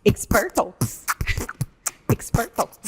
Expert Talks. Expert Talks.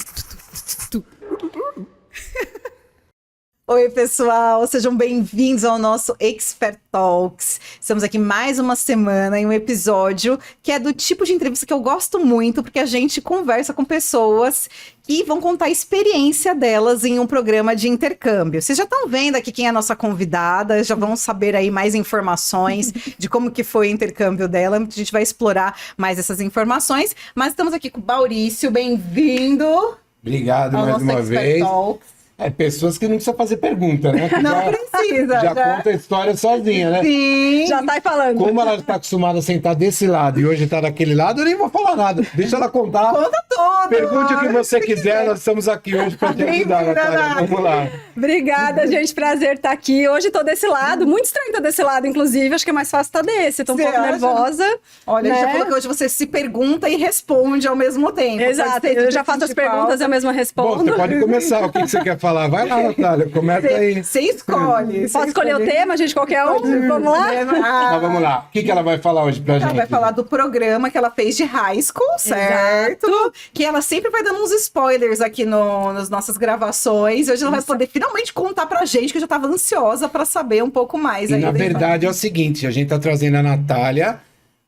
Oi, pessoal, sejam bem-vindos ao nosso Expert Talks. Estamos aqui mais uma semana em um episódio que é do tipo de entrevista que eu gosto muito, porque a gente conversa com pessoas que vão contar a experiência delas em um programa de intercâmbio. Vocês já estão vendo aqui quem é a nossa convidada, já vão saber aí mais informações de como que foi o intercâmbio dela. A gente vai explorar mais essas informações, mas estamos aqui com o Maurício, bem-vindo. Obrigado mais uma vez. Talks. Pessoas que não precisam fazer pergunta, né? Que Não precisa. Já conta a história sozinha, né? Sim. Já tá aí falando. Como ela está acostumada a sentar desse lado e hoje está daquele lado, eu nem vou falar nada. Deixa ela contar. Conta tudo. Pergunte o que você quiser, nós estamos aqui hoje para te ajudar, Natália. Vamos lá. Obrigada, gente. Prazer estar aqui. Hoje tô desse lado. Muito estranho estar desse lado, inclusive. Acho que é mais fácil estar desse. Tô um pouco nervosa. Olha, né? a gente já falou que hoje você se pergunta e responde ao mesmo tempo. Exato. Eu já faço as perguntas e eu mesma Bom, respondo. você pode começar. O que você quer falar? Vai lá, Natália. Começa aí. Você escolhe. Posso escolher o tema, gente? Qualquer um? Vamos lá? Mas vamos lá. O que ela vai falar hoje pra gente? Ela vai falar do programa que ela fez de high school, certo? Exato. Que ela sempre vai dando uns spoilers aqui nas nossas gravações. Hoje ela vai poder finalmente contar pra gente, que eu já tava ansiosa pra saber um pouco mais. E aí na verdade é o seguinte, a gente tá trazendo a Natália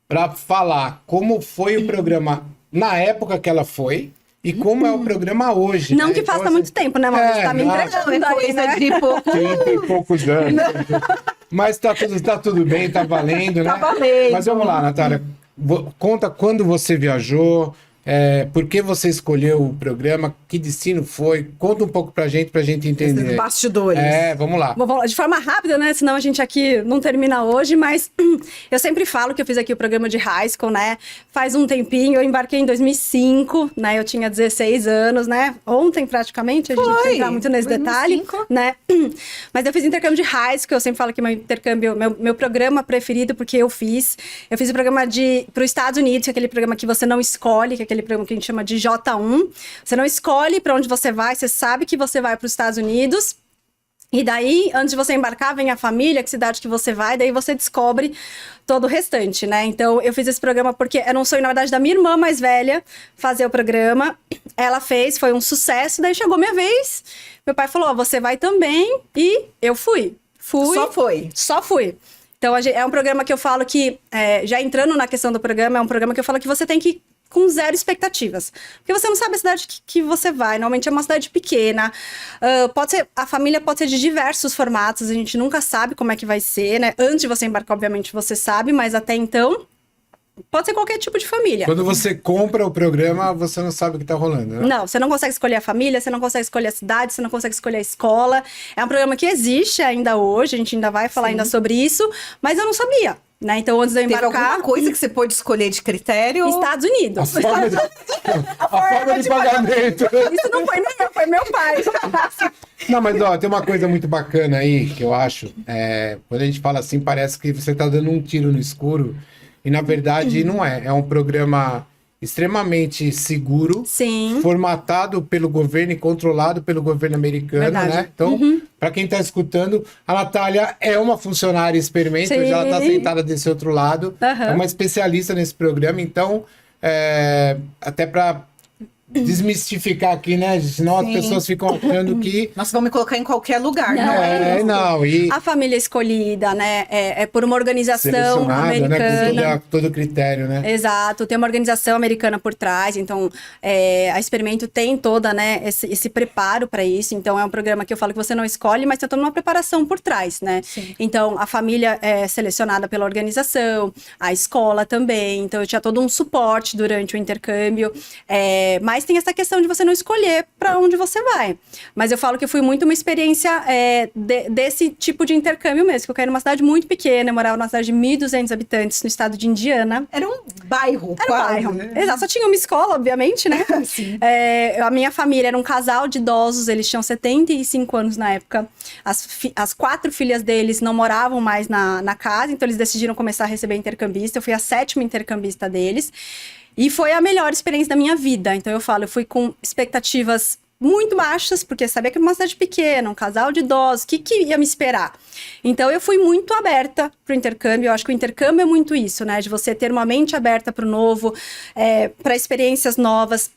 para falar como foi o programa na época que ela foi e como é o programa hoje. Não né? que Então, faça assim, muito tempo, né, Maurício? Tá me entregando Não, é aí, coisa né? de pouco. 30 e poucos anos. Mas tá tudo bem, tá valendo, né? Tá valendo. Mas vamos lá, Natália. Conta quando você viajou, por que você escolheu o programa, que destino foi. Conta um pouco pra gente entender. Esses bastidores. Vamos lá. Bom, vamos lá, de forma rápida, né? Senão a gente aqui não termina hoje, mas eu sempre falo que eu fiz aqui o programa de high school, né? Faz um tempinho, eu embarquei em 2005, né? Eu tinha 16 anos, né? Ontem, praticamente, a gente não precisa entrar muito nesse 2005. detalhe, né? Mas eu fiz intercâmbio de high school, eu sempre falo que meu intercâmbio, meu programa preferido, porque eu fiz o programa para os Estados Unidos, que é aquele programa que você não escolhe, que é aquele programa que a gente chama de J1. Você não escolhe para onde você vai, você sabe que você vai para os Estados Unidos. E daí, antes de você embarcar, vem a família, que cidade que você vai, daí você descobre todo o restante, né? Então, eu fiz esse programa porque era um sonho, na verdade, da minha irmã mais velha fazer o programa. Ela fez, foi um sucesso, daí chegou minha vez. Meu pai falou, você vai também, e eu fui. Só fui. Então, é um programa que eu falo que, já entrando na questão do programa, é um programa que eu falo que você tem que com zero expectativas. Porque você não sabe a cidade que você vai. Normalmente é uma cidade pequena. A família pode ser de diversos formatos. A gente nunca sabe como é que vai ser, né? Antes de você embarcar, obviamente, você sabe. Mas até então, pode ser qualquer tipo de família. Quando você compra o programa, você não sabe o que tá rolando, né? Não, você não consegue escolher a família, você não consegue escolher a cidade, você não consegue escolher a escola. É um programa que existe ainda hoje. A gente ainda vai falar ainda sobre isso. Mas eu não sabia. Né? Então, antes de eu Teve embarcar... alguma coisa que você pôde escolher de critério? Estados Unidos. A forma de pagamento. Isso não foi nem eu, foi meu pai. Não, mas ó, tem uma coisa muito bacana aí que eu acho. Quando a gente fala assim, parece que você tá dando um tiro no escuro. E na verdade não é. É um programa extremamente seguro, Sim. formatado pelo governo e controlado pelo governo americano, Verdade. né? Então, para quem está escutando, a Natália é uma funcionária experimento, Sim. já está sentada desse outro lado, é uma especialista nesse programa, então, até para desmistificar aqui, né? Senão as pessoas ficam achando que... Nós vamos me colocar em qualquer lugar, Não, não é? isso? Não, e... A família escolhida, né? É por uma organização selecionada, americana. né? Com todo critério, né? Exato, tem uma organização americana por trás, então a Experimento tem toda, né, esse preparo para isso. Então é um programa que eu falo que você não escolhe, mas tem toda uma preparação por trás, né? Sim. Então a família é selecionada pela organização, a escola também, então eu tinha todo um suporte durante o intercâmbio, mas tem essa questão de você não escolher para onde você vai. Mas eu falo que foi muito uma experiência desse tipo de intercâmbio mesmo, que eu caí numa cidade muito pequena, eu morava numa cidade de 1.200 habitantes no estado de Indiana. Era um bairro, Era quase. um bairro. Exato, só tinha uma escola, obviamente, né? Sim. A minha família era um casal de idosos, eles tinham 75 anos na época. As 4 filhas deles não moravam mais na casa, então eles decidiram começar a receber intercambista. Eu fui a 7ª intercambista deles. E foi a melhor experiência da minha vida. Então eu falo, eu fui com expectativas muito baixas, porque sabia que era uma cidade pequena, um casal de idosos, o que ia me esperar? Então, eu fui muito aberta para o intercâmbio. Eu acho que o intercâmbio é muito isso, né? De você ter uma mente aberta para o novo, para experiências novas,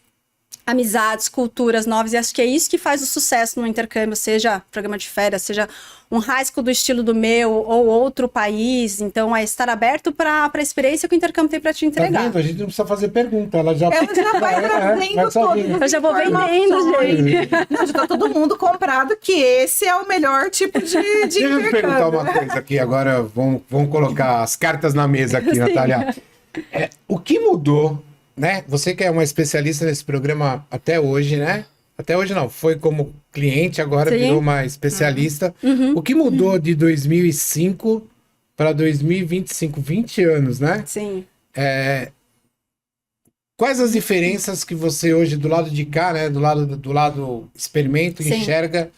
amizades, culturas novas, e acho que é isso que faz o sucesso no intercâmbio, seja programa de férias, seja um high school do estilo do meu, ou outro país. Então, é estar aberto para a experiência que o intercâmbio tem para te Tá entregar. vendo? A gente não precisa fazer pergunta, ela já Ela já vai trazendo todas. Eu já vou vendendo, gente. Não, já tá todo mundo comprado que esse é o melhor tipo de Deixa eu te perguntar intercâmbio. uma coisa aqui, agora vamos colocar as cartas na mesa aqui, Natália. O que mudou, né? Você que é uma especialista nesse programa até hoje, né? Até hoje não, foi como cliente, agora Sim. virou uma especialista. O que mudou de 2005 para 2025? 20 anos, né? Sim. Quais as diferenças que você hoje, do lado de cá, né? Do lado experimento, Sim. enxerga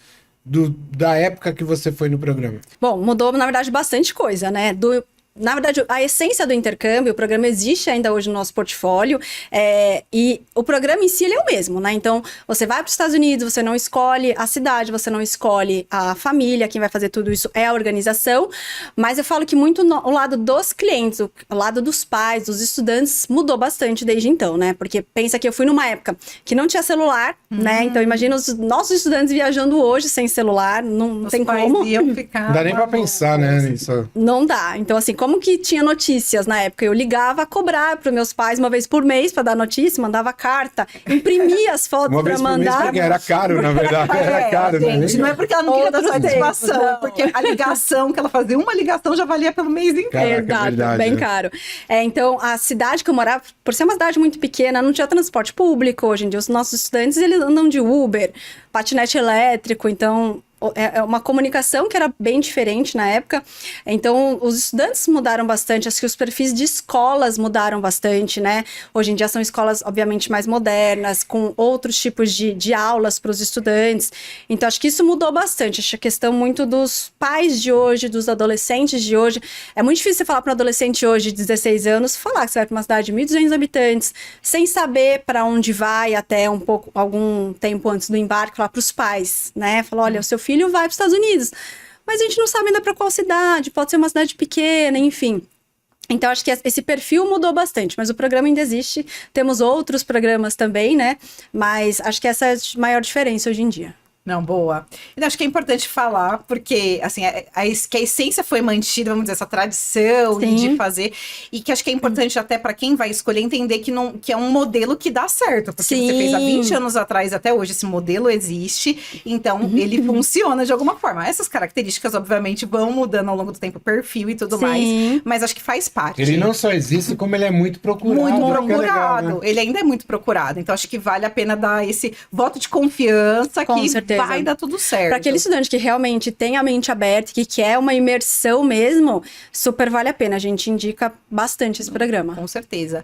da época que você foi no programa? Bom, mudou, na verdade, bastante coisa, né? Na verdade, a essência do intercâmbio, o programa existe ainda hoje no nosso portfólio, e o programa em si ele é o mesmo, né? Então, você vai para os Estados Unidos, você não escolhe a cidade, você não escolhe a família, quem vai fazer tudo isso é a organização, mas eu falo que muito o lado dos clientes, o lado dos pais, dos estudantes, mudou bastante desde então, né? Porque pensa que eu fui numa época que não tinha celular, né? Então, imagina os nossos estudantes viajando hoje sem celular, não tem como. Não dá nem pra pensar, né, nisso. Não dá. Então, assim, como que tinha notícias na época? Eu ligava a cobrar para meus pais uma vez por mês para dar notícia, mandava carta, imprimia as fotos Uma para vez por mês, mandar. porque era caro, na verdade. Era caro, gente, né? não é porque ela não queria dar Outros satisfação, tempos, é porque a ligação que ela fazia, uma ligação já valia pelo mês inteiro. Caraca, é Exato, verdade, bem né? caro. Então, a cidade que eu morava, por ser uma cidade muito pequena, não tinha transporte público. Hoje em dia, os nossos estudantes, eles andam de Uber, patinete elétrico, então é uma comunicação que era bem diferente na época. Então, os estudantes mudaram bastante, acho que os perfis de escolas mudaram bastante, né? Hoje em dia são escolas, obviamente, mais modernas, com outros tipos de aulas para os estudantes. Então, acho que isso mudou bastante. Acho que a questão muito dos pais de hoje, dos adolescentes de hoje. É muito difícil você falar para um adolescente hoje de 16 anos, falar que você vai para uma cidade de 1.200 habitantes, sem saber para onde vai até algum tempo antes do embarque, falar para os pais, né? Falar, olha, o seu filho vai para os Estados Unidos, mas a gente não sabe ainda para qual cidade, pode ser uma cidade pequena, enfim. Então, acho que esse perfil mudou bastante, mas o programa ainda existe. Temos outros programas também, né? Mas acho que essa é a maior diferença hoje em dia. Não, boa. E acho que é importante falar, porque, assim, que a essência foi mantida, vamos dizer, essa tradição de fazer, e que acho que é importante até para quem vai escolher entender que é um modelo que dá certo, porque você fez há 20 anos atrás até hoje, esse modelo existe, então ele funciona de alguma forma. Essas características, obviamente, vão mudando ao longo do tempo, o perfil e tudo mais, mas acho que faz parte. Ele não só existe, como ele é muito procurado. Muito que é procurado. legal, né? Ele ainda é muito procurado, então acho que vale a pena dar esse voto de confiança Com que certeza. vai dar tudo certo. Para aquele estudante que realmente tem a mente aberta, que quer uma imersão mesmo, super vale a pena. A gente indica bastante esse programa. Com certeza.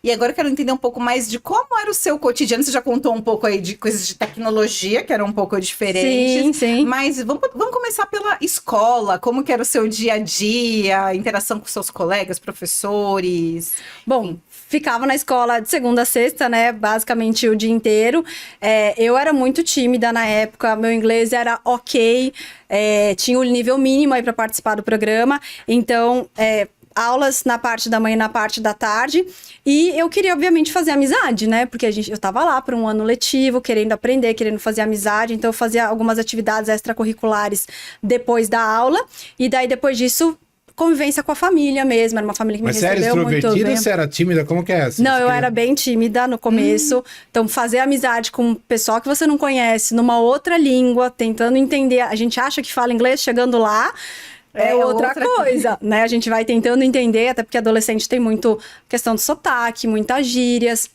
E agora eu quero entender um pouco mais de como era o seu cotidiano. Você já contou um pouco aí de coisas de tecnologia, que eram um pouco diferentes. Sim. Mas vamos começar pela escola. Como que era o seu dia a dia, a interação com seus colegas, professores? Bom, ficava na escola de segunda a sexta, né? Basicamente o dia inteiro. Eu era muito tímida na época, meu inglês era ok, tinha o nível mínimo aí para participar do programa. Então, aulas na parte da manhã e na parte da tarde. E eu queria, obviamente, fazer amizade, né? Porque eu estava lá para um ano letivo, querendo aprender, querendo fazer amizade. Então, eu fazia algumas atividades extracurriculares depois da aula. E daí, depois disso, convivência com a família mesmo. Era uma família que me recebeu muito bem. Mas você era extrovertida ou você era tímida? Como que é? Assim, não, eu era bem tímida no começo. Então, fazer amizade com um pessoal que você não conhece, numa outra língua, tentando entender. A gente acha que fala inglês, chegando lá é outra coisa, né? A gente vai tentando entender, até porque adolescente tem muito questão de sotaque, muitas gírias.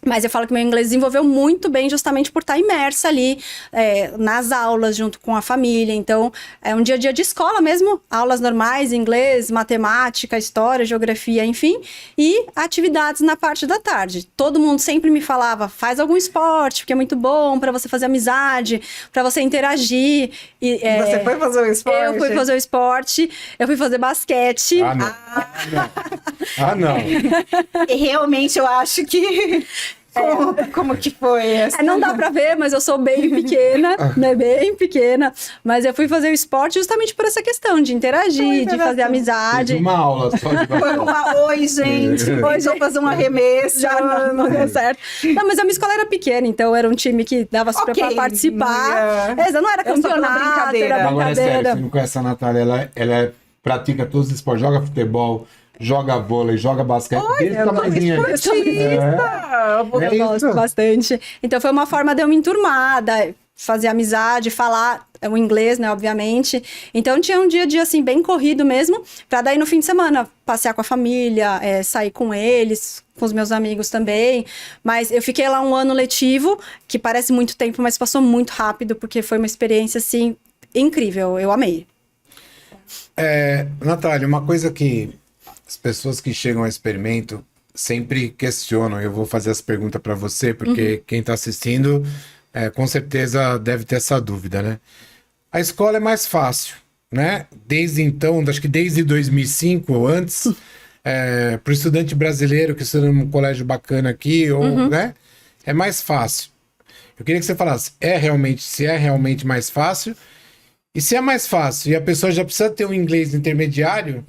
Mas eu falo que meu inglês desenvolveu muito bem justamente por estar imersa ali nas aulas, junto com a família. Então, é um dia a dia de escola mesmo, aulas normais, inglês, matemática, história, geografia, enfim. E atividades na parte da tarde. Todo mundo sempre me falava, faz algum esporte, porque é muito bom para você fazer amizade, para você interagir. E você foi fazer o esporte? Eu fui fazer o esporte, eu fui fazer basquete. Ah, não. E realmente eu acho que... Conta como que foi essa. Não dá pra ver, mas eu sou bem pequena, né? Bem pequena. Mas eu fui fazer o esporte justamente por essa questão de interagir, de fazer amizade. Teve uma aula só de Foi oi, gente. Hoje eu fazer um arremesso. Já não deu certo. Não, mas a minha escola era pequena, então era um time que dava super pra participar. Não era campeonato, brincadeira. era Agora é sério, brincadeira. você não conhece a Natália, ela pratica todos os esportes, joga futebol, joga vôlei, joga basquete, desde tamanhozinho aí. Esportista. Eu gosto bastante. Então foi uma forma de eu me enturmar, fazer amizade, falar o inglês, né, obviamente. Então tinha um dia a dia, assim, bem corrido mesmo, pra daí no fim de semana passear com a família, sair com eles, com os meus amigos também. Mas eu fiquei lá um ano letivo, que parece muito tempo, mas passou muito rápido, porque foi uma experiência, assim, incrível. Eu amei. Natália, uma coisa que as pessoas que chegam ao experimento sempre questionam, eu vou fazer essa pergunta para você, porque quem está assistindo com certeza deve ter essa dúvida, né? A escola é mais fácil, né? Desde então, acho que desde 2005 ou antes, para o estudante brasileiro que estuda num colégio bacana aqui, né? É mais fácil. Eu queria que você falasse, se é realmente mais fácil, e se é mais fácil e a pessoa já precisa ter um inglês intermediário,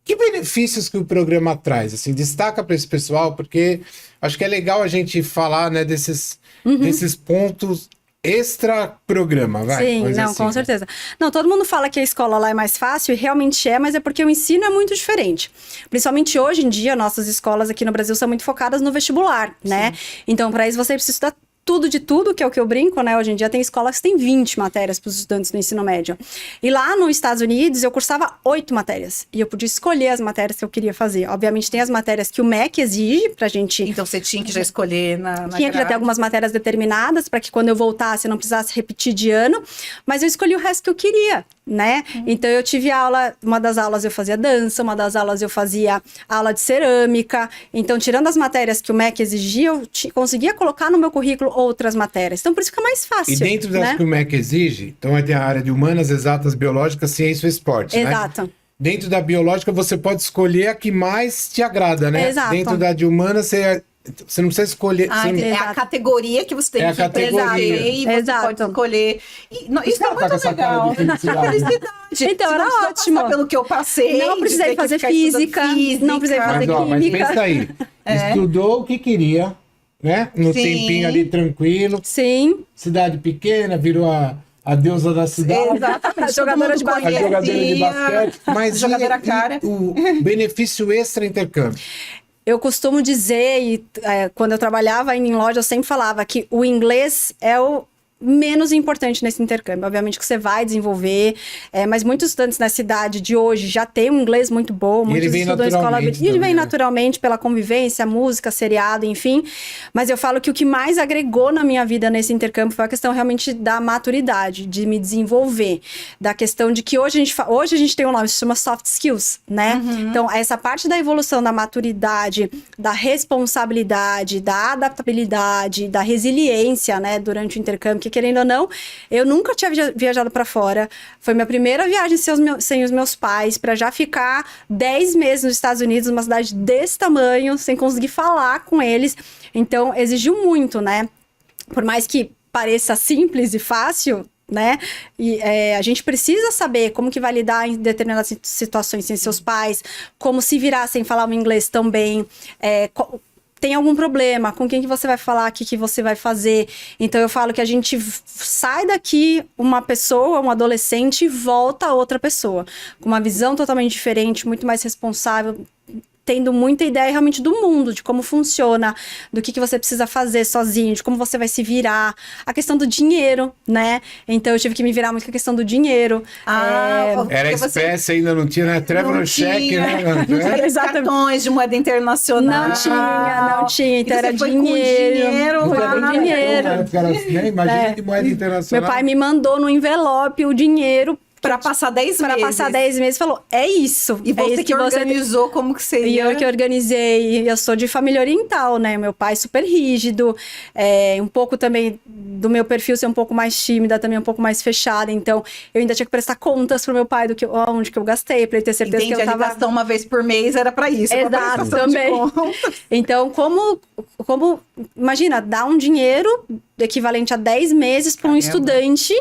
que benefícios que o programa traz? Assim, destaca para esse pessoal, porque acho que é legal a gente falar, né, desses pontos extra-programa, vai. Sim, não, assim, com né? certeza. Não, todo mundo fala que a escola lá é mais fácil, e realmente é, mas é porque o ensino é muito diferente. Principalmente hoje em dia, nossas escolas aqui no Brasil são muito focadas no vestibular, né? Então, para isso, você precisa estudar tudo de tudo, que é o que eu brinco, né? Hoje em dia tem escolas que tem 20 matérias para os estudantes no ensino médio. E lá nos Estados Unidos eu cursava 8 matérias. E eu podia escolher as matérias que eu queria fazer. Obviamente tem as matérias que o MEC exige pra gente... Então você tinha que já escolher na Tinha que já ter algumas matérias determinadas para que quando eu voltasse eu não precisasse repetir de ano. Mas eu escolhi o resto que eu queria, né? Então eu tive aula, uma das aulas eu fazia dança, uma das aulas eu fazia aula de cerâmica. Então, tirando as matérias que o MEC exigia, eu conseguia colocar no meu currículo outras matérias. Então, por isso fica mais fácil. E dentro das né? que o MEC exige, então vai ter a área de humanas, exatas, biológicas, ciência e esporte, né? Exato. Dentro da biológica, você pode escolher a que mais te agrada, né? Exato. Dentro da de humanas, você não precisa escolher... Ah, você não- é a categoria que você tem É a que categoria. escolher e você Exato. pode escolher. Isso é Tá com muito essa cara legal. de felicidade. Felicidade. Então, Você era não precisa ótimo. passar pelo que eu passei. Não de precisei ter que fazer ficar estudando física, não precisei fazer Mas química. pensa aí. Estudou o que queria, né? No Sim. tempinho ali tranquilo. Sim. Cidade pequena, virou a deusa da cidade. Exatamente. A jogadora de Todo mundo A jogadora de conhecia. basquete. Mas Jogadora cara. o benefício extra intercâmbio? Eu costumo dizer, quando eu trabalhava em loja, eu sempre falava que o inglês é o menos importante nesse intercâmbio. Obviamente que você vai desenvolver, mas muitos estudantes na cidade de hoje já têm um inglês muito bom, E ele muitos vem estudam em escola... naturalmente E ele também, vem né? naturalmente pela convivência, música, seriado, enfim. Mas eu falo que o que mais agregou na minha vida nesse intercâmbio foi a questão realmente da maturidade, de me desenvolver. Da questão de que hoje a gente tem um nome que se chama soft skills, né? Então, essa parte da evolução da maturidade, da responsabilidade, da adaptabilidade, da resiliência, né, durante o intercâmbio, que querendo ou não, eu nunca tinha viajado para fora. Foi minha primeira viagem sem os meus pais, para já ficar 10 meses nos Estados Unidos, numa cidade desse tamanho, sem conseguir falar com eles. Então, exigiu muito, né? Por mais que pareça simples e fácil, né? E a gente precisa saber como que vai lidar em determinadas situações sem seus pais, como se virar sem falar o inglês tão bem, tem algum problema, com quem que você vai falar, o que que você vai fazer. Então eu falo que a gente sai daqui uma pessoa, um adolescente, e volta a outra pessoa, com uma visão totalmente diferente, muito mais responsável, tendo muita ideia realmente do mundo, de como funciona, do que você precisa fazer sozinho, de como você vai se virar. A questão do dinheiro, né? Então eu tive que me virar muito com a questão do dinheiro. Era espécie, ainda não tinha, né? Traveler check, né? Aqueles cartões de moeda internacional. Não tinha. Então E você era foi com dinheiro Foi lá. com dinheiro. Imagina de moeda internacional. Meu pai me mandou no envelope o dinheiro Pra passar 10 Pra meses. passar 10 meses, falou, é isso. E é você isso que organizou como que E seria. eu que organizei, eu sou de família oriental, né? Meu pai super rígido, um pouco também do meu perfil ser um pouco mais tímida, também um pouco mais fechada. Então, eu ainda tinha que prestar contas pro meu pai do que onde que eu gastei, pra ele ter certeza Entendi, que eu a tava... ligação uma vez por mês era pra isso. pra Exato, prestação de também. contas. Então, como imagina, dar um dinheiro equivalente a 10 meses para um Caramba. estudante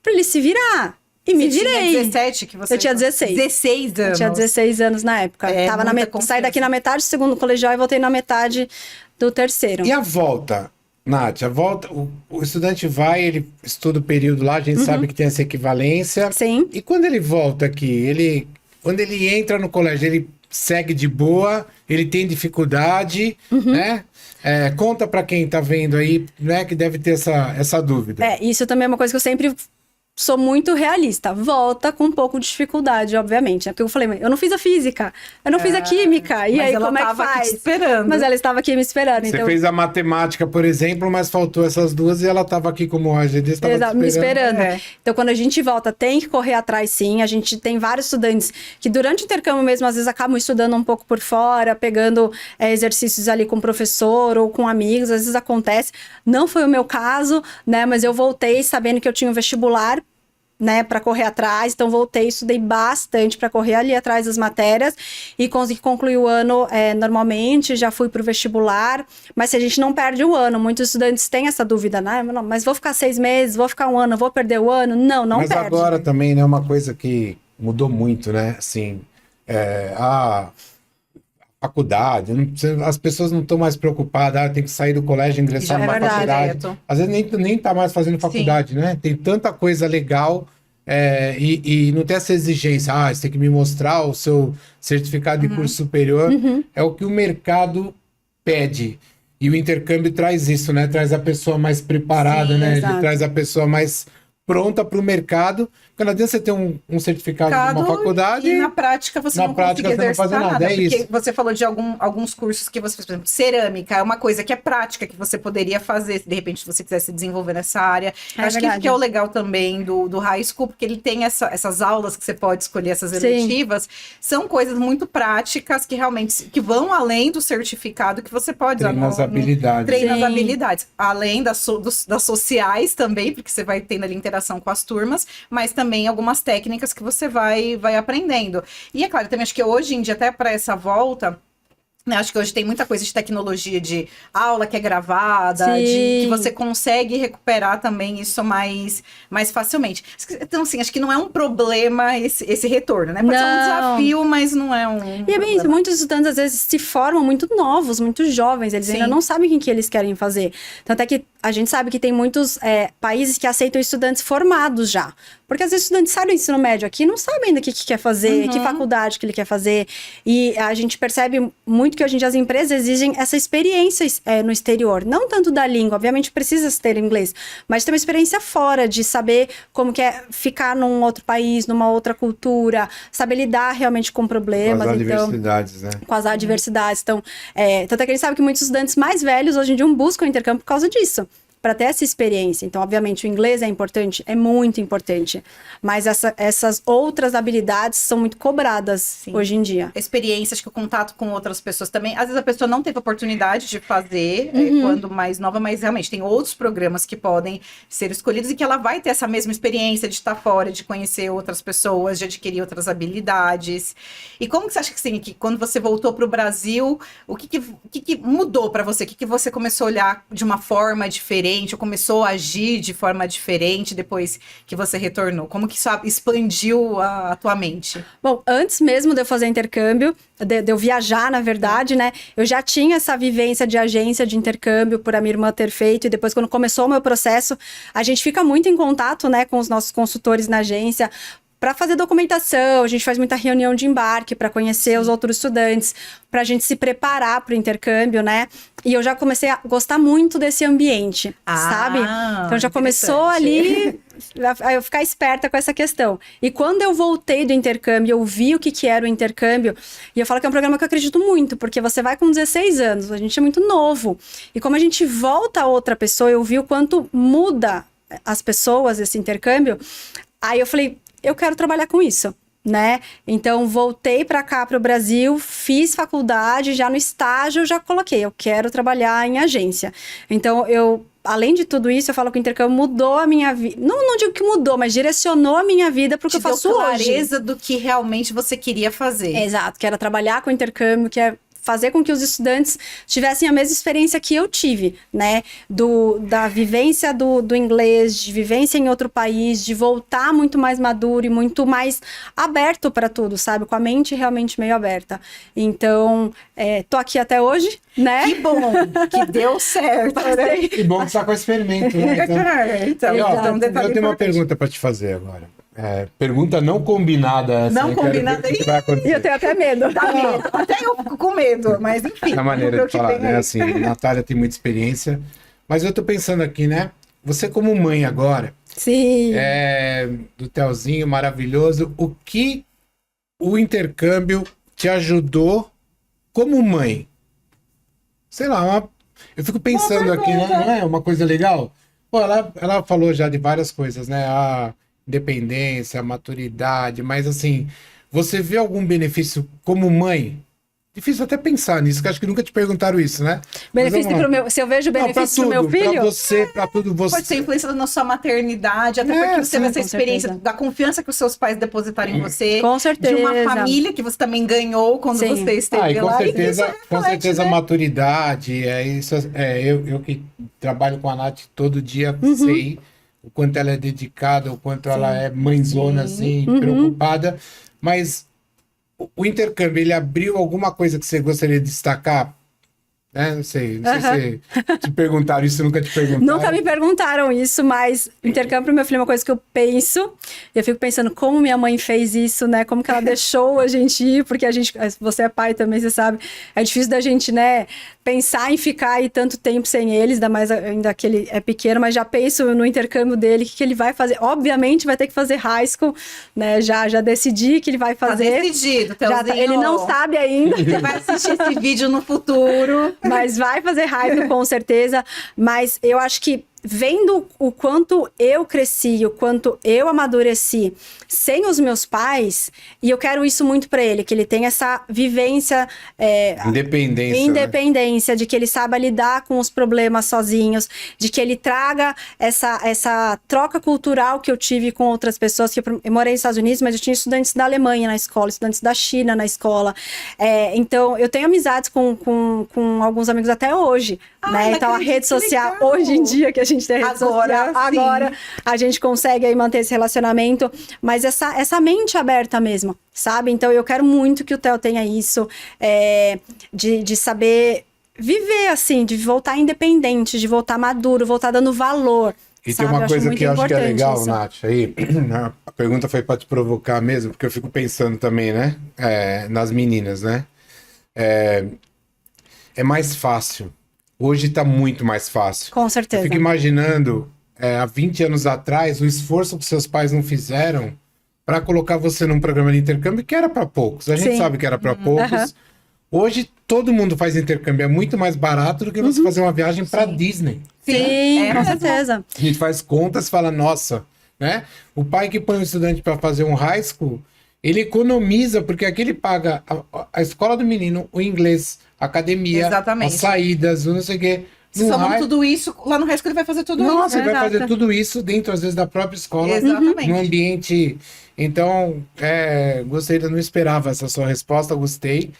para ele se virar. E me Você virei. tinha 17 que você... Eu tinha 16. 16 anos. Eu tinha 16 anos na época. É, Tava muita saí daqui na metade do segundo colegial e voltei na metade do terceiro. E a volta, Nath? A volta, o estudante vai, ele estuda o período lá, a gente sabe que tem essa equivalência. Sim. E quando ele volta aqui, quando ele entra no colégio, ele segue de boa, ele tem dificuldade, né? Conta para quem tá vendo aí, né, que deve ter essa dúvida. Isso também é uma coisa que eu sempre sou muito realista. Volta com um pouco de dificuldade, obviamente. Porque eu falei, eu não fiz a física, eu não fiz a química. E mas aí, ela como é que tava aqui faz? te esperando. Mas ela estava aqui me esperando. Você então... fez a matemática, por exemplo, mas faltou essas duas e ela estava aqui como AGD, estava Exato, me esperando. É. Então, quando a gente volta, tem que correr atrás, sim. A gente tem vários estudantes que, durante o intercâmbio mesmo, às vezes acabam estudando um pouco por fora, pegando exercícios ali com o professor ou com amigos. Às vezes acontece. Não foi o meu caso, né? Mas eu voltei sabendo que eu tinha um vestibular, né, para correr atrás, então voltei, estudei bastante para correr ali atrás das matérias e consegui concluir o ano normalmente, já fui para o vestibular, mas se a gente não perde o ano, muitos estudantes têm essa dúvida, né, não, mas vou ficar 6 meses, vou ficar um ano, vou perder o ano? Não Mas perde. agora também, né, uma coisa que mudou muito, né, assim, a faculdade, as pessoas não estão mais preocupadas, tem que sair do colégio e ingressar Já numa verdade. faculdade. Direto. Às vezes nem tá mais fazendo faculdade, né? Tem tanta coisa legal e não tem essa exigência, você tem que me mostrar o seu certificado de curso superior. É o que o mercado pede. E o intercâmbio traz isso, né? Traz a pessoa mais preparada, Sim, né? exato. Ele traz a pessoa mais pronta para o mercado. Porque não adianta você ter um certificado de uma faculdade. E na prática você na não prática consegue você não exercitar faz nada, é porque isso. você falou de alguns cursos que você fez, por exemplo, cerâmica, é uma coisa que é prática, que você poderia fazer, se de repente você quisesse desenvolver nessa área. Eu acho que isso que é o legal também do high school, porque ele tem essas aulas que você pode escolher, essas eletivas, são coisas muito práticas que realmente que vão além do certificado que você pode Treina as habilidades. treina as Sim. habilidades, além das sociais também, porque você vai tendo ali interação com as turmas, mas também algumas técnicas que você vai aprendendo. E é claro, também acho que hoje em dia, até para essa volta, né, acho que hoje tem muita coisa de tecnologia, de aula que é gravada, Sim. de que você consegue recuperar também isso mais facilmente. Então, assim, acho que não é um problema esse retorno, né? Pode ser um Não. desafio, mas não é um E é bem isso, muitos estudantes às vezes se formam muito novos, muito jovens, eles ainda Sim. não sabem o que eles querem fazer. Tanto é que a gente sabe que tem muitos países que aceitam estudantes formados já. Porque às vezes estudantes saem do ensino médio aqui e não sabem ainda o que quer fazer, que faculdade que ele quer fazer. E a gente percebe muito que hoje em dia as empresas exigem essa experiência no exterior. Não tanto da língua, obviamente precisa ter inglês, mas ter uma experiência fora, de saber como que é ficar num outro país, numa outra cultura, saber lidar realmente com problemas. As então, adversidades, né? com as adversidades. Então, tanto é que a gente sabe que muitos estudantes mais velhos hoje em dia buscam o intercâmbio por causa disso, para ter essa experiência. Então, obviamente, o inglês é importante, é muito importante, mas essas outras habilidades são muito cobradas hoje em dia. Experiências, que o contato com outras pessoas também. Às vezes a pessoa não teve oportunidade de fazer quando mais nova, mas realmente tem outros programas que podem ser escolhidos e que ela vai ter essa mesma experiência de estar fora, de conhecer outras pessoas, de adquirir outras habilidades. E como que você acha que, assim, que quando você voltou para o Brasil, o que mudou para você? O que você começou a olhar de uma forma diferente, ou começou a agir de forma diferente depois que você retornou? Como que isso expandiu a tua mente? Bom, antes mesmo de eu fazer intercâmbio, de eu viajar, na verdade, né? Eu já tinha essa vivência de agência de intercâmbio por a minha irmã ter feito, e depois, quando começou o meu processo, a gente fica muito em contato, né, com os nossos consultores na agência, para fazer documentação. A gente faz muita reunião de embarque para conhecer os outros estudantes, para a gente se preparar para o intercâmbio, né? E eu já comecei a gostar muito desse ambiente, sabe? Então já começou ali a eu ficar esperta com essa questão. E quando eu voltei do intercâmbio, eu vi o que era o intercâmbio, e eu falo que é um programa que eu acredito muito, porque você vai com 16 anos, a gente é muito novo. E como a gente volta a outra pessoa, eu vi o quanto muda as pessoas esse intercâmbio. Aí eu falei, eu quero trabalhar com isso, né? Então, voltei para cá, para o Brasil, fiz faculdade, já no estágio, já coloquei, eu quero trabalhar em agência. Então, além de tudo isso, eu falo que o intercâmbio mudou a minha vida. Não digo que mudou, mas direcionou a minha vida para o que eu faço hoje. Clareza do que realmente você queria fazer. Exato, que era trabalhar com intercâmbio, que é fazer com que os estudantes tivessem a mesma experiência que eu tive, né? Da vivência do inglês, de vivência em outro país, de voltar muito mais maduro e muito mais aberto para tudo, sabe? Com a mente realmente meio aberta. Então, tô aqui até hoje, né? Que bom, que deu certo. Né? Que bom que você tá com experimento, né? Então, eu tenho uma pergunta para te fazer agora. Pergunta não combinada. Assim, não combinada aí. E eu tenho até medo. Até eu fico com medo, mas enfim. Na maneira de falar, né? Assim, Natália tem muita experiência. Mas eu tô pensando aqui, né? Você como mãe agora. Sim. Do Telzinho maravilhoso. O que o intercâmbio te ajudou como mãe? Sei lá, eu fico pensando aqui, né? Não é uma coisa legal? Pô, ela falou já de várias coisas, né? A independência, a maturidade, mas assim, você vê algum benefício como mãe? Difícil até pensar nisso, que acho que nunca te perguntaram isso, né? Benefício pro meu, se eu vejo benefício pro meu filho? Pra você, pra tudo você. Pode ser influenciado na sua maternidade, até porque você teve essa experiência certeza. da confiança que os seus pais depositaram em você. Com certeza. De uma família que você também ganhou quando você esteve com lá. Certeza, com certeza né? a maturidade, eu que trabalho com a Nath todo dia, sei o quanto ela é dedicada, o quanto ela é mãezona, assim, preocupada, mas o intercâmbio, ele abriu alguma coisa que você gostaria de destacar? Não sei se te perguntaram isso, nunca te perguntaram. Nunca me perguntaram isso, mas intercâmbio pro meu filho é uma coisa que eu penso. Eu fico pensando como minha mãe fez isso, né? Como que ela deixou a gente ir, porque você é pai também, você sabe. É difícil da gente, né, pensar em ficar aí tanto tempo sem eles, ainda mais ainda que ele é pequeno, mas já penso no intercâmbio dele, o que ele vai fazer. Obviamente vai ter que fazer high school, né? Já decidi que ele vai fazer. Tá decidido, ele não sabe ainda. Você vai assistir esse vídeo no futuro. Mas vai fazer raiva, com certeza. Mas eu acho que vendo o quanto eu cresci, o quanto eu amadureci sem os meus pais, e eu quero isso muito para ele, que ele tenha essa vivência... Independência, né? De que ele saiba lidar com os problemas sozinhos, de que ele traga essa troca cultural que eu tive com outras pessoas, que eu morei nos Estados Unidos, mas eu tinha estudantes da Alemanha na escola, estudantes da China na escola. Então, eu tenho amizades com alguns amigos até hoje, né? Então, a rede social, legal. Hoje em dia, que a gente tem rede social, agora a gente consegue aí manter esse relacionamento, mas essa mente aberta mesmo, sabe? Então, eu quero muito que o Theo tenha isso, de saber viver, assim, de voltar independente, de voltar maduro, voltar dando valor. E sabe? tem uma coisa que eu acho que é legal, isso. Nath, aí, a pergunta foi para te provocar mesmo, porque eu fico pensando também, né, nas meninas, né? É mais fácil. Hoje tá muito mais fácil. Com certeza. Eu fico imaginando, há 20 anos atrás, o esforço que seus pais não fizeram para colocar você num programa de intercâmbio que era para poucos. A gente sabe que era para poucos. Hoje, todo mundo faz intercâmbio. É muito mais barato do que você fazer uma viagem para Disney. Sim, com certeza. A gente faz contas e fala, nossa, né? O pai que põe o estudante para fazer um high school, ele economiza, porque aqui ele paga a escola do menino, o inglês, a academia, as saídas, não sei o quê. Se somando tudo isso, lá no resto ele vai fazer tudo isso. Nossa, ele vai fazer tudo isso dentro, às vezes, da própria escola. Exatamente. Num ambiente... Então, gostei, eu não esperava essa sua resposta, gostei.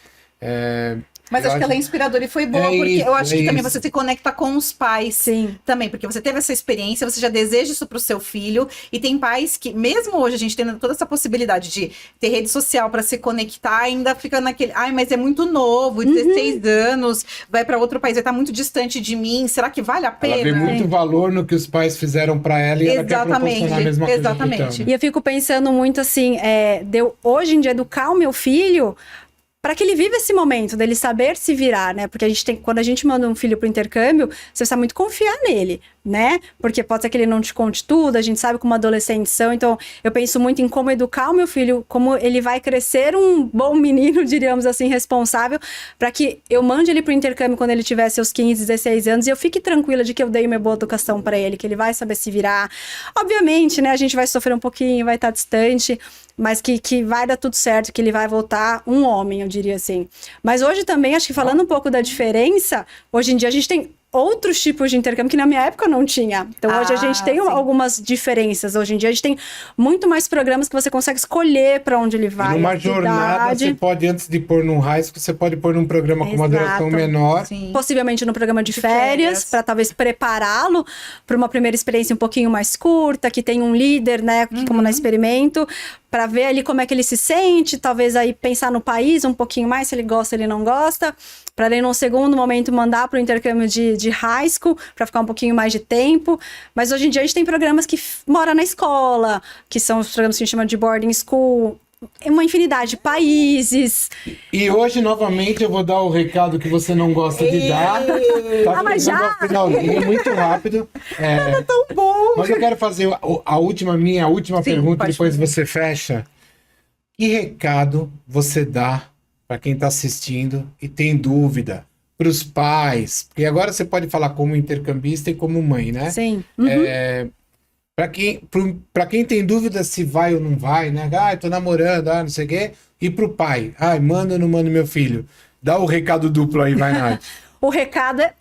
Mas acho que ela é inspiradora e foi boa, porque eu acho que também você se conecta com os pais. Sim. Também, porque você teve essa experiência, você já deseja isso pro seu filho, e tem pais que, mesmo hoje, a gente tendo toda essa possibilidade de ter rede social para se conectar, ainda fica naquele, mas é muito novo, 16 anos, vai para outro país, vai estar muito distante de mim, será que vale a pena? Ela vê muito valor no que os pais fizeram para ela e ela quer proporcionar a mesma coisa. Exatamente. E eu fico pensando muito assim, hoje em dia educar o meu filho para que ele viva esse momento dele saber se virar, né? Porque quando a gente manda um filho pro intercâmbio, você precisa muito confiar nele, né? Porque pode ser que ele não te conte tudo, a gente sabe como adolescentes são, então eu penso muito em como educar o meu filho, como ele vai crescer um bom menino, diríamos assim, responsável, para que eu mande ele pro intercâmbio quando ele tiver seus 15, 16 anos e eu fique tranquila de que eu dei uma boa educação para ele, que ele vai saber se virar. Obviamente, né, a gente vai sofrer um pouquinho, vai estar distante, mas que vai dar tudo certo, que ele vai voltar um homem, eu diria assim. Mas hoje também, acho que falando um pouco da diferença, hoje em dia a gente tem outros tipos de intercâmbio que na minha época não tinha. Então hoje a gente tem algumas diferenças. Hoje em dia a gente tem muito mais programas que você consegue escolher para onde ele vai. E numa jornada, você pode, antes de pôr num high school, você pode pôr num programa com uma duração menor. Sim. Possivelmente no programa de férias, para talvez prepará-lo para uma primeira experiência um pouquinho mais curta, que tem um líder, né, como na Experimento, para ver ali como é que ele se sente, talvez aí pensar no país um pouquinho mais, se ele gosta, ele não gosta, para ele num segundo momento mandar para o intercâmbio de high school, para ficar um pouquinho mais de tempo. Mas hoje em dia a gente tem programas que moram na escola, que são os programas que a gente chama de boarding school, uma infinidade de países. E hoje, novamente, eu vou dar o recado que você não gosta de dar. Tá mas já? Finalzinho, muito rápido. Era tão bom. Mas eu quero fazer a última pergunta, depois fazer. você fecha. Que recado você dá para quem está assistindo e tem dúvida? Para os pais? Porque agora você pode falar como intercambista e como mãe, né? Sim. Para quem tem dúvida se vai ou não vai, né? Tô namorando, não sei o quê. E pro pai, manda ou não manda meu filho? Dá o recado duplo aí, vai, Nath. O recado é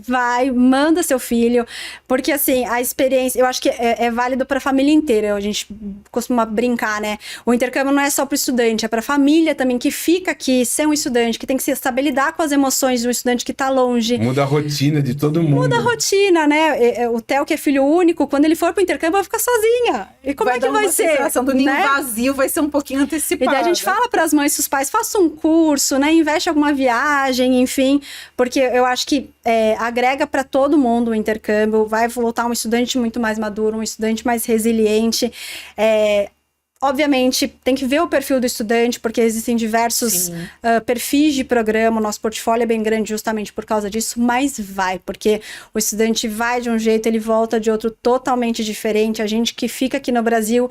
vai, manda seu filho, porque assim, a experiência, eu acho que é válido para a família inteira, a gente costuma brincar, né? O intercâmbio não é só para o estudante, é para a família também que fica aqui, ser um estudante, que tem que saber lidar com as emoções de um estudante que está longe. Muda a rotina de todo mundo. Muda a rotina, né? O Theo, que é filho único, quando ele for pro intercâmbio, vai ficar sozinha. E como é que vai ser? A sensação do ninho né? vazio vai ser um pouquinho antecipada. E daí a gente fala para as mães e os pais, façam um curso, né? Investe em alguma viagem, enfim, porque eu acho que agrega para todo mundo o intercâmbio, vai voltar um estudante muito mais maduro, um estudante mais resiliente. Obviamente, tem que ver o perfil do estudante, porque existem diversos perfis de programa, o nosso portfólio é bem grande justamente por causa disso, mas porque o estudante vai de um jeito, ele volta de outro totalmente diferente. A gente que fica aqui no Brasil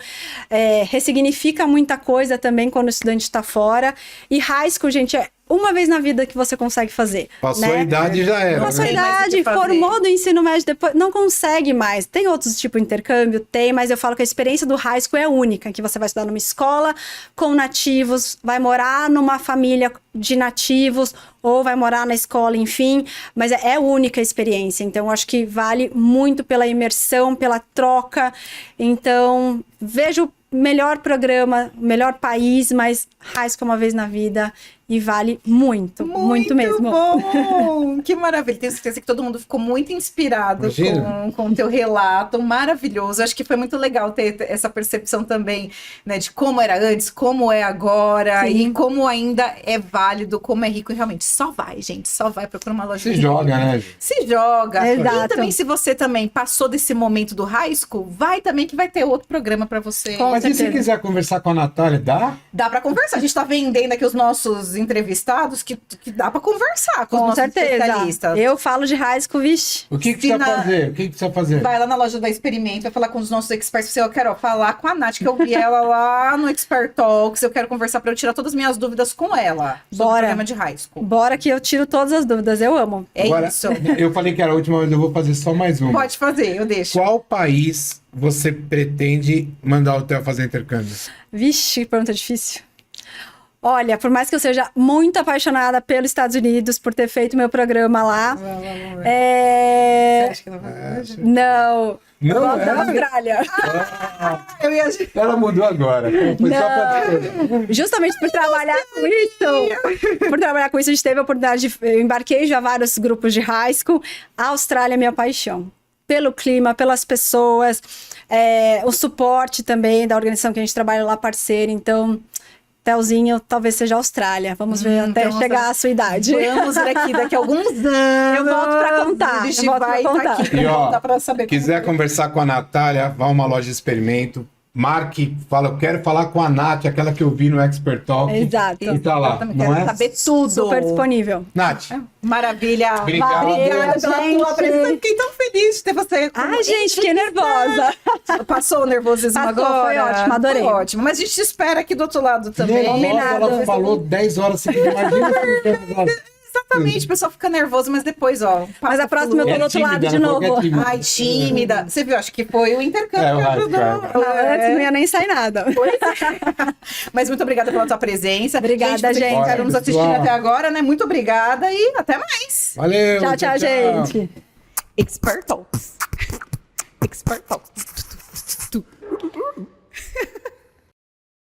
ressignifica muita coisa também quando o estudante está fora. E high school, gente, uma vez na vida que você consegue fazer. Passou a idade, já era. Passou a né? idade, formou do ensino médio, depois não consegue mais. Tem outros tipos de intercâmbio? Tem, mas eu falo que a experiência do high school é única, que você vai estudar numa escola com nativos, vai morar numa família de nativos, ou vai morar na escola, enfim, mas é única a experiência. Então, eu acho que vale muito pela imersão, pela troca. Então, vejo melhor programa, melhor país, mas high school uma vez na vida e vale muito, muito mesmo. Bom! Que maravilha! Tenho certeza que todo mundo ficou muito inspirado com o teu relato, maravilhoso. Acho que foi muito legal ter essa percepção também, né, de como era antes, como é agora. Sim. E como ainda é válido, como é rico. E realmente, só vai, gente, só vai procurar uma loja. Se joga, né? Se joga. Exato. E também, se você também passou desse momento do high school, vai também que vai ter outro programa para você. Mas e se quiser conversar com a Natália, dá? Dá para conversar. A gente tá vendendo aqui os nossos entrevistados que dá para conversar com os nossos especialistas. Eu falo de high school, vixe. O que precisa fazer? O que precisa fazer? Vai lá na loja da Experimento, vai falar com os nossos experts. Eu quero falar com a Nath, que eu vi ela lá no Expert Talks. Eu quero conversar para eu tirar todas as minhas dúvidas com ela sobre o programa de high school. Bora que eu tiro todas as dúvidas, eu amo. Agora, isso. Eu falei que era a última, mas eu vou fazer só mais uma. Pode fazer, eu deixo. Qual país você pretende mandar o Theo fazer intercâmbio? Vixe, pergunta difícil. Olha, por mais que eu seja muito apaixonada pelos Estados Unidos, por ter feito meu programa lá. Você acha que não vai hoje? Não. Não, Volto da Austrália. Eu ia... Ela mudou agora. Foi só pra... Justamente por trabalhar com isso. Por trabalhar com isso, a gente teve a oportunidade de... Eu embarquei já vários grupos de high school. A Austrália é minha paixão. Pelo clima, pelas pessoas, o suporte também da organização que a gente trabalha lá, parceira. Então, Telzinho, talvez seja a Austrália. Vamos ver até chegar à sua idade. Vamos ver aqui daqui a alguns anos. Eu volto pra contar. A gente vai estar aqui E ó, pra saber quiser conversar com a Natália, vá a uma loja de experimento, marque, fala, eu quero falar com a Nath, aquela que eu vi no Expert Talk. Exato. E tá lá, Exatamente, não quero é? saber tudo. Super disponível. Nath, Maravilha. Obrigado. Obrigada pela Gente. tua presença. Fiquei tão feliz de ter você. como Ai, gente, fiquei nervosa. Passou o nervosismo Passou, agora? foi ótimo, adorei. Foi ótimo. Mas a gente te espera aqui do outro lado também. nossa, Combinado. ela falou 10 horas seguidas, imagina se Exatamente, o pessoal fica nervoso, mas depois, ó. Mas a próxima eu tô É do outro lado tímida, de né? Falou que é novo. tímida. Ai, tímida. Você viu, acho que foi o intercâmbio que eu acho, ajudou. Antes não ia nem sair nada. Mas muito obrigada pela tua presença. Obrigada, vocês que gente. ficaram nos assistindo Pessoal. até agora, né? Muito obrigada e até mais. Valeu. Tchau, tchau, gente. Expert Talks. Expert Talks.